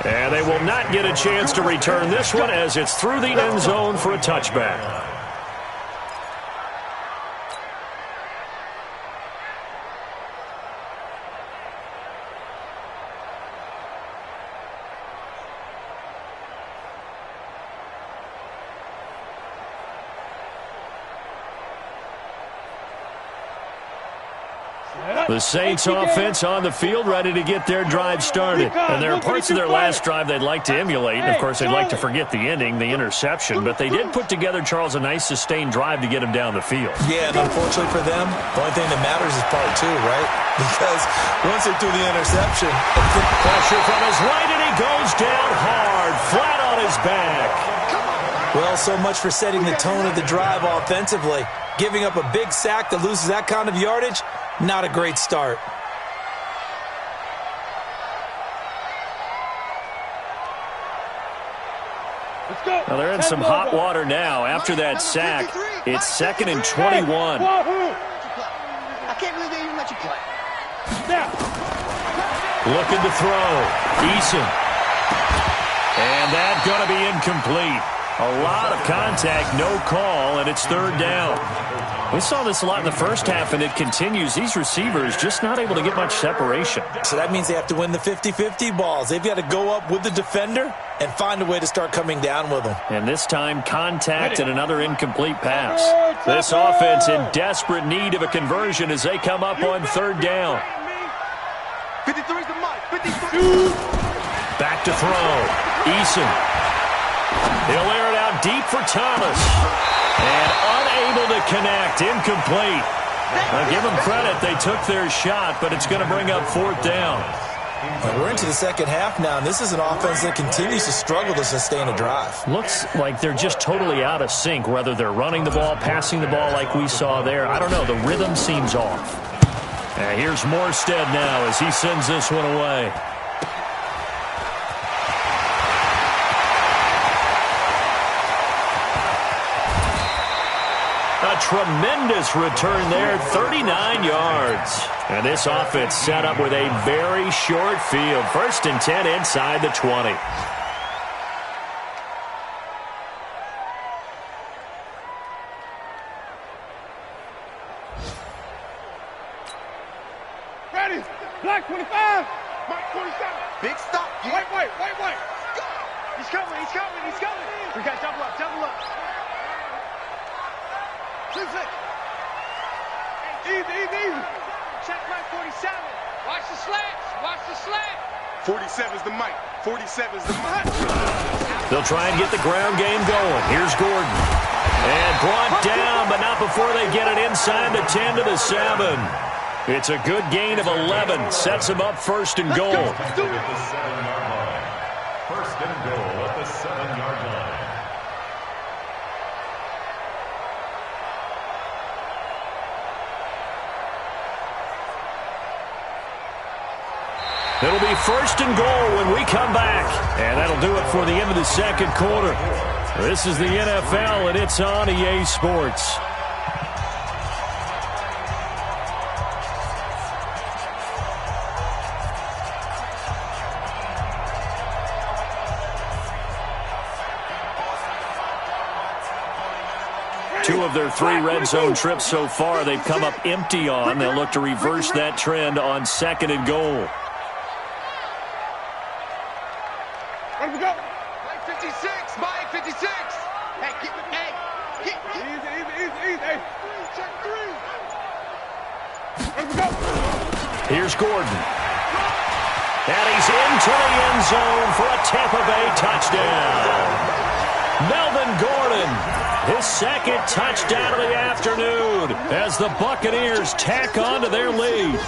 And they will not get a chance to return this one as it's through the end zone for a touchback. The Saints offense on the field, ready to get their drive started. And there are parts of their last drive they'd like to emulate. And, of course, they'd like to forget the ending, the interception. But they did put together, Charles, a nice sustained drive to get him down the field. Yeah, and unfortunately for them, the only thing that matters is part two, right? Because once they threw the interception, pressure from his right, and he goes down hard, flat on his back. Well, so much for setting the tone of the drive offensively. Giving up a big sack that loses that kind of yardage, not a great start. Well, they're in some hot water now. After that sack, it's 2nd and 21. I can't believe they even let you play. Looking to throw. Eason. And that's going to be incomplete. A lot of contact, no call, and it's 3rd down. We saw this a lot in the first half, and it continues. These receivers just not able to get much separation. So that means they have to win the 50-50 balls. They've got to go up with the defender and find a way to start coming down with them. And this time, contact and another incomplete pass. This offense in desperate need of a conversion as they come up on 3rd down. 53's the mic. 53. Back to throw. Eason. He'll air it out deep for Thomas. And unable to connect. Incomplete. Now, give them credit. They took their shot, but it's going to bring up 4th down. Well, we're into the second half now, and this is an offense that continues to struggle to sustain a drive. Looks like they're just totally out of sync, whether they're running the ball, passing the ball like we saw there. I don't know. The rhythm seems off. And here's Morstead now as he sends this one away. A tremendous return there, 39 yards. And this offense set up with a very short field. 1st and 10 inside the 20. Ready. Black 25. Mike 47. Big stop. Wait. He's coming. We got double up. Easy. Check right 47. Watch the slants. 47's the mic. They'll try and get the ground game going. Here's Gordon. And brought down, but not before they get it inside the 10 to the 7. It's a good gain of 11. Sets them up 1st and goal. First and goal at the 7-yard line. It'll be 1st and goal when we come back. And that'll do it for the end of the second quarter. This is the NFL, and it's on EA Sports. Two of their 3 red zone trips so far, they've come up empty on. They'll look to reverse that trend on 2nd and goal. Where we go? Mike 56. Hey, easy. Hey, check 3. Where we go? Here's Gordon. And he's into the end zone for a Tampa Bay touchdown. Melvin Gordon, his 2nd touchdown of the afternoon as the Buccaneers tack on to their lead.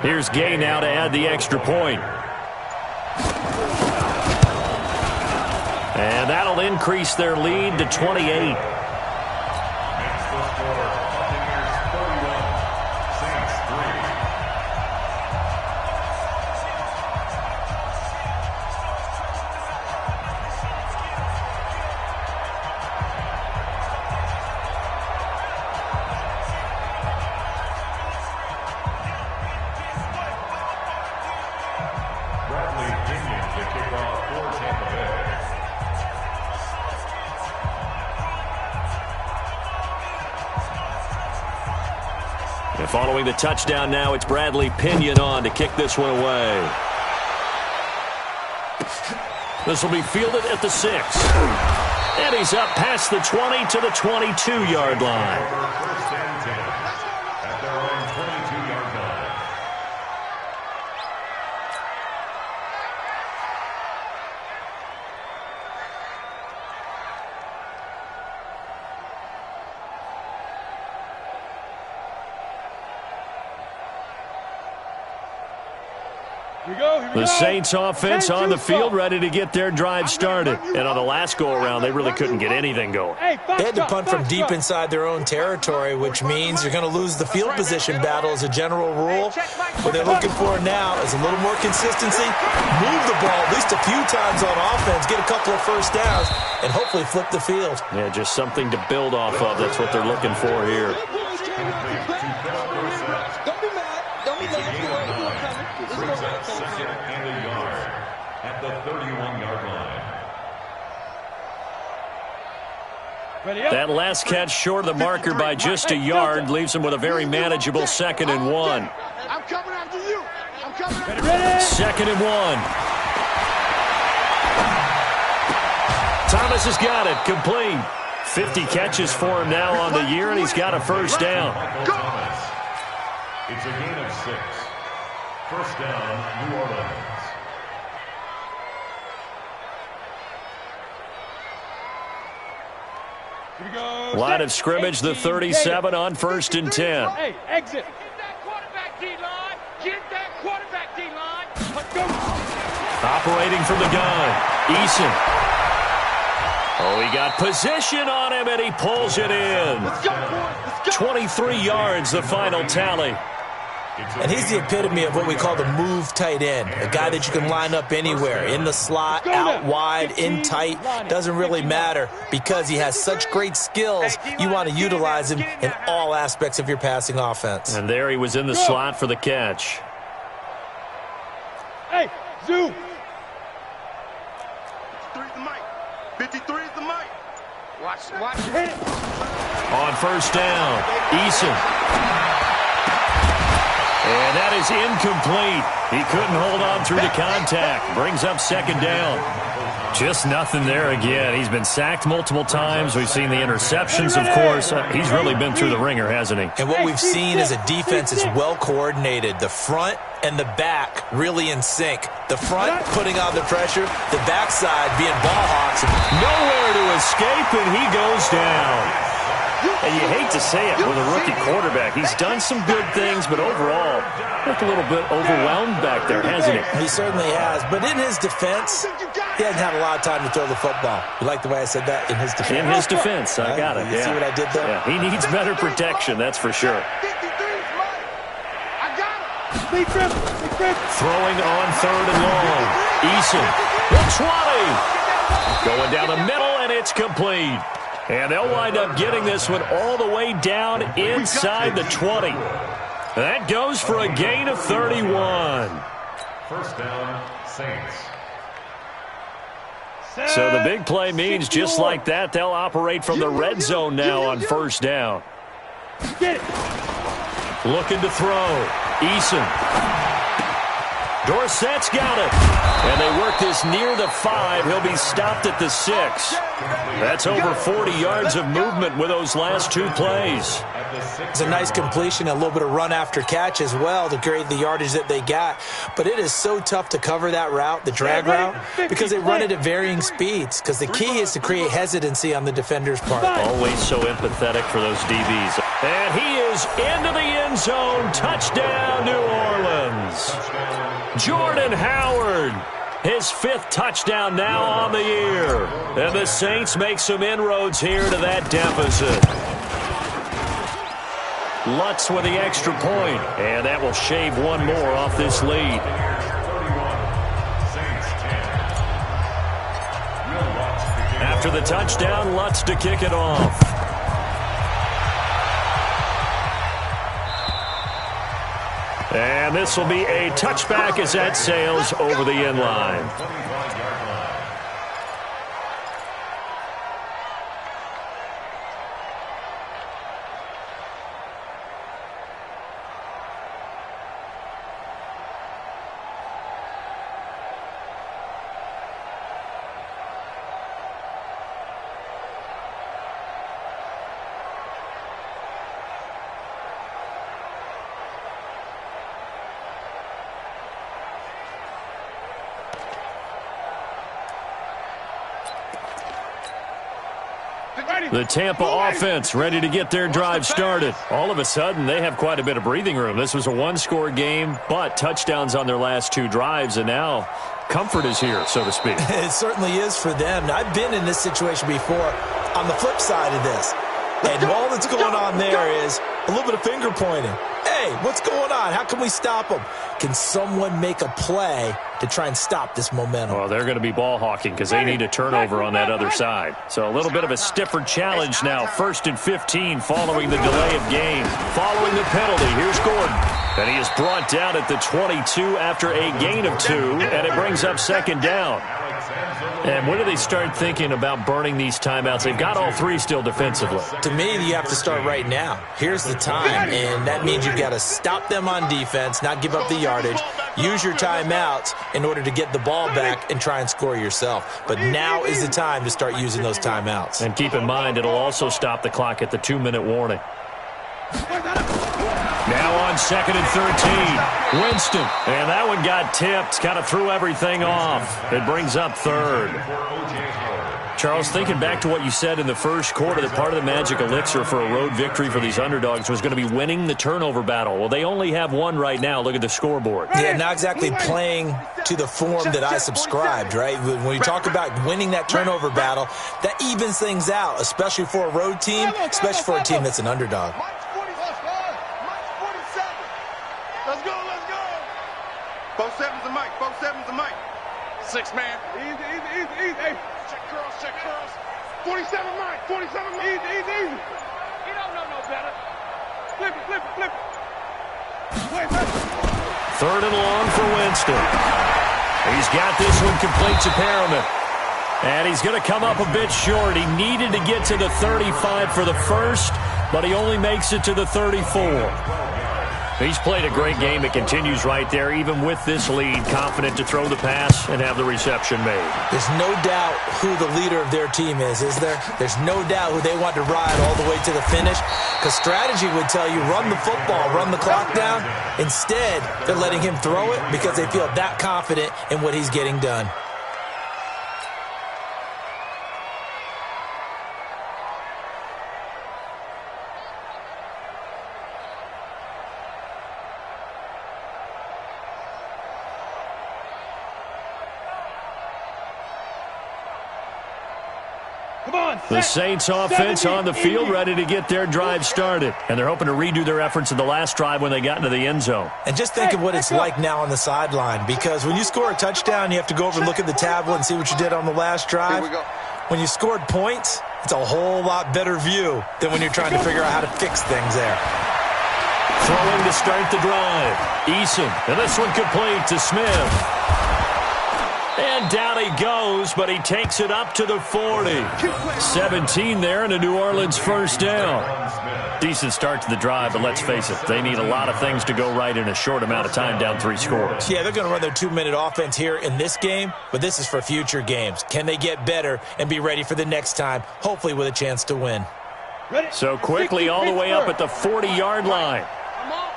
Here's Gay now to add the extra point. And that'll increase their lead to 28. And following the touchdown now, it's Bradley Pinion on to kick this one away. This will be fielded at the 6. And he's up past the 20 to the 22-yard line. First and 10 at their own 22-yard line. The Saints offense on the field, ready to get their drive started. And on the last go-around, they really couldn't get anything going. They had to punt from deep inside their own territory, which means you're going to lose the field position battle as a general rule. What they're looking for now is a little more consistency, move the ball at least a few times on offense, get a couple of first downs, and hopefully flip the field. Yeah, just something to build off of. That's what they're looking for here. Brings up second and a yard at the 31-yard line. That last catch short of the marker by just a yard leaves him with a very manageable 2nd and 1. I'm coming after you. I'm coming after you. 2nd and 1. Thomas has got it. Complete. 50 catches for him now on the year, and he's got a first down. Thomas. It's a gain of 6. First down, New Orleans. Line of scrimmage, the 37 on 1st and 10. Hey, exit. Get that quarterback D-line. Get that quarterback D-line. Let's go. Operating from the gun, Eason. Oh, he got position on him, and he pulls it in. Let's go, boys. Let's go. 23 yards, the final tally. And he's the epitome of what we call the move tight end, a guy that you can line up anywhere, in the slot, out wide, in tight, doesn't really matter because he has such great skills. You want to utilize him in all aspects of your passing offense. And there he was in the slot for the catch. Hey, Zoo. 53 is the mic. 53 is the mic. Watch. Hit it. On first down, Eason. And that is incomplete. He couldn't hold on through the contact. Brings up 2nd down. Just nothing there again. He's been sacked multiple times. We've seen the interceptions, of course. He's really been through the ringer, hasn't he? And what we've seen is a defense that's well coordinated. The front and the back really in sync. The front putting on the pressure, the backside being ball hawks. Nowhere to escape, and he goes down. And you hate to say it with a rookie quarterback. He's done some good things, but overall, looked a little bit overwhelmed back there, hasn't he? He certainly has. But in his defense, he hasn't had a lot of time to throw the football. You like the way I said that? In his defense. In his defense, I got it. You see what I did there? Yeah, he needs better protection, that's for sure. 53 is mine. I got it. Big grip. Throwing on 3rd and long. Eason, the 20. Going down the middle, and it's complete. And they'll wind up getting this one all the way down inside the 20. That goes for a gain of 31. First down, Saints. So the big play means just like that, they'll operate from the red zone now on first down. Get it. Looking to throw. Eason. Dorsett's got it. And they work this near the 5. He'll be stopped at the 6. That's over 40 yards of movement with those last 2 plays. It's a nice completion, a little bit of run after catch as well to create the yardage that they got. But it is so tough to cover that route, the drag route, because they run it at varying speeds. Because the key is to create hesitancy on the defender's part. Always so empathetic for those DBs. And he is into the end zone. Touchdown, New Orleans. Jordan Howard, his 5th touchdown now on the year. And the Saints make some inroads here to that deficit. Lutz with the extra point, and that will shave one more off this lead. After the touchdown, Lutz to kick it off. And this will be a touchback as that sails over the end line. The Tampa offense ready to get their drive started. All of a sudden, they have quite a bit of breathing room. This was a one-score game, but touchdowns on their last 2 drives, and now comfort is here, so to speak. It certainly is for them. Now, I've been in this situation before on the flip side of this. And all that's going on there is a little bit of finger pointing. Hey, what's going on? How can we stop them? Can someone make a play to try and stop this momentum? Well, they're going to be ball hawking because they need a turnover on that other side. So a little bit of a stiffer challenge now. 1st and 15 following the delay of game. Following the penalty, here's Gordon. And he is brought down at the 22 after a gain of 2, and it brings up 2nd down. And when do they start thinking about burning these timeouts? They've got all 3 still defensively. To me, you have to start right now. Here's the time, and that means you've got to stop them on defense, not give up the yardage, use your timeouts in order to get the ball back and try and score yourself. But now is the time to start using those timeouts. And keep in mind, it'll also stop the clock at the 2-minute warning. Now on 2nd and 13, Winston. And that one got tipped, kind of threw everything off. It brings up 3rd. Charles, thinking back to what you said in the first quarter, that part of the magic elixir for a road victory for these underdogs was going to be winning the turnover battle. Well, they only have 1 right now. Look at the scoreboard. Yeah, not exactly playing to the form that I subscribed, right? When you talk about winning that turnover battle, that evens things out, especially for a road team, especially for a team that's an underdog. Let's go, let's go. 4-7's the mic, 4-7's the mic. 6 man. Easy. Hey, check curls. 47 mic, 47 mic. Easy. You don't know no better. Flip it. Wait. 3rd and long for Winston. He's got this one complete to Perriman. And he's going to come up a bit short. He needed to get to the 35 for the first, but he only makes it to the 34. He's played a great game. It continues right there, even with this lead, confident to throw the pass and have the reception made. There's no doubt who the leader of their team is there? There's no doubt who they want to ride all the way to the finish, because strategy would tell you run the football, run the clock down. Instead, they're letting him throw it because they feel that confident in what he's getting done. The Saints offense on the field, ready to get their drive started. And they're hoping to redo their efforts in the last drive when they got into the end zone. And just think of what it's like now on the sideline, because when you score a touchdown, you have to go over and look at the tablet and see what you did on the last drive. When you scored points, it's a whole lot better view than when you're trying to figure out how to fix things there. Throwing to start the drive. Eason, and this one complete to Smith. And down he goes, but he takes it up to the 40. 17 there and a New Orleans first down. Decent start to the drive, but let's face it, they need a lot of things to go right in a short amount of time, down 3 scores. Yeah, they're going to run their 2-minute offense here in this game, but this is for future games. Can they get better and be ready for the next time, hopefully with a chance to win? So quickly all the way up at the 40-yard line. Come on.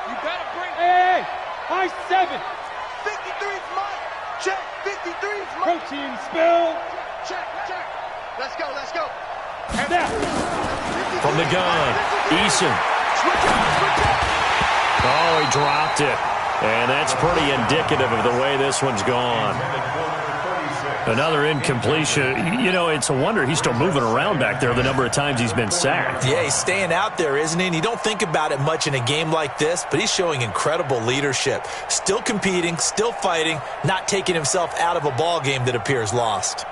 You better bring it. Hey, high 7. 53's mine. Check. 53's mine. Protein spill. Check. Let's go. From the gun, Eason. Oh, he dropped it. And that's pretty indicative of the way this one's gone. Another incompletion. You know, it's a wonder he's still moving around back there the number of times he's been sacked. Yeah, he's staying out there, isn't he? And you don't think about it much in a game like this, but he's showing incredible leadership. Still competing, still fighting, not taking himself out of a ball game that appears lost.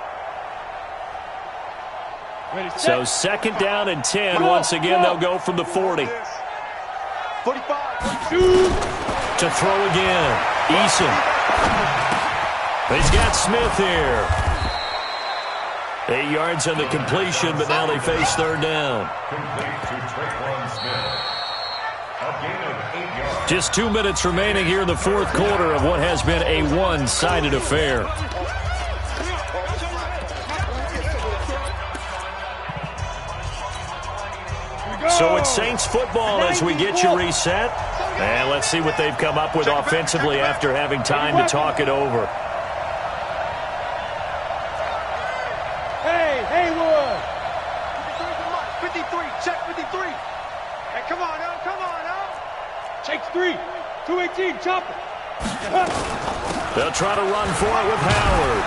So 2nd down and 10. Once again, they'll go from the 40. 45. To throw again. Eason. He's got Smith here. 8 yards on the completion, but now they face 3rd down. Just 2 minutes remaining here in the 4th quarter of what has been a one-sided affair. So it's Saints football as we get you reset. And let's see what they've come up with offensively after having time to talk it over. 53. Check 53. Hey, come on now. Come on now. Takes 3. 218. Chop it. They'll try to run for it with Howard.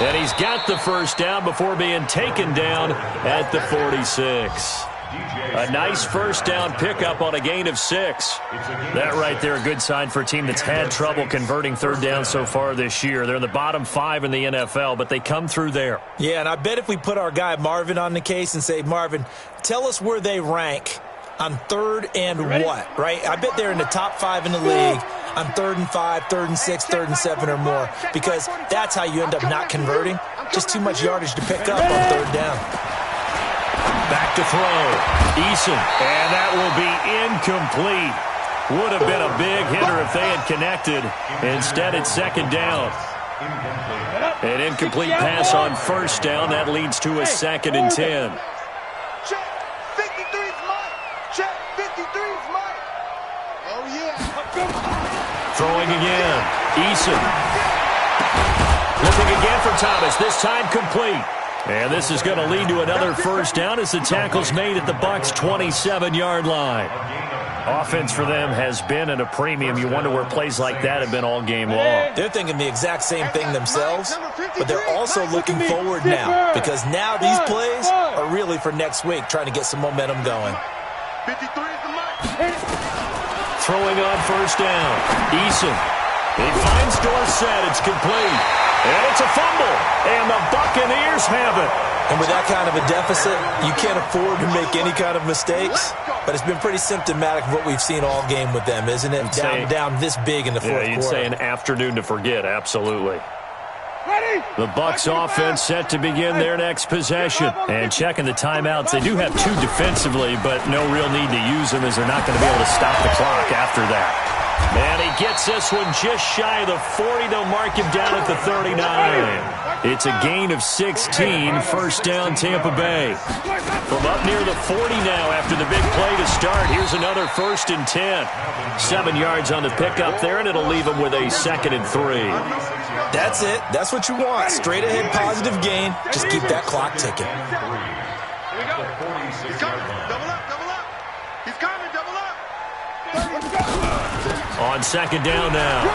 And he's got the first down before being taken down at the 46. A nice first down pickup on a gain of 6. That right there, a good sign for a team that's had trouble converting third down so far this year. They're in the bottom 5 in the NFL, but they come through there. Yeah, and I bet if we put our guy Marvin on the case and say, Marvin, tell us where they rank on third and what, right? I bet they're in the top 5 in the league on 3rd and 5, 3rd and 6, 3rd and 7 or more, because that's how you end up not converting. Just too much yardage to pick up on third down. Back to throw. Eason. And that will be incomplete. Would have been a big hitter if they had connected. Instead, it's second down. An incomplete pass on first down. That leads to a 2nd and 10. Check. 53's mine. Check. 53's mine. Oh, yeah. Throwing again. Eason. Looking again for Thomas. This time complete. And this is going to lead to another first down as the tackle's made at the Bucs' 27-yard line. Offense for them has been at a premium. You wonder where plays like that have been all game long. They're thinking the exact same thing themselves, but they're also looking forward now, because now these plays are really for next week, trying to get some momentum going. 53 is the mark. Throwing on first down. Eason. He finds Dorsett. It's complete. And it's a fumble. And the Buccaneers have it. And with that kind of a deficit, you can't afford to make any kind of mistakes. But it's been pretty symptomatic of what we've seen all game with them, isn't it? Down this big in the fourth quarter. You'd say an afternoon to forget, absolutely. The Bucs offense set to begin their next possession. And checking the timeouts, they do have 2 defensively, but no real need to use them as they're not going to be able to stop the clock after that. And he gets this one just shy of the 40. They'll mark him down at the 39. It's a gain of 16, first down Tampa Bay. From up near the 40 now after the big play to start, here's another 1st and 10. 7 yards on the pickup there, and it'll leave them with a 2nd and 3. That's it. That's what you want. Straight ahead positive gain. Just keep that clock ticking. Here we go. He's coming. Double up, double up. He's coming, double up. On 2nd down now,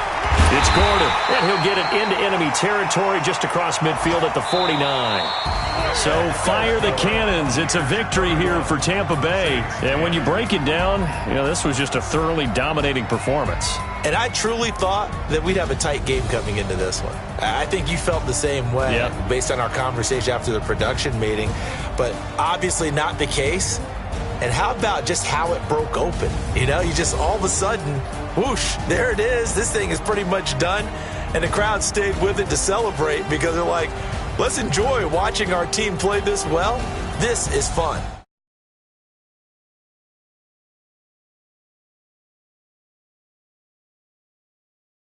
it's Gordon, and he'll get it into enemy territory just across midfield at the 49. So fire the cannons. It's a victory here for Tampa Bay. And when you break it down, this was just a thoroughly dominating performance. And I truly thought that we'd have a tight game coming into this one. I think you felt the same way based on our conversation after the production meeting, but obviously not the case. And how about just how it broke open? You just all of a sudden, whoosh, there it is. This thing is pretty much done. And the crowd stayed with it to celebrate because they're like, let's enjoy watching our team play this well. This is fun.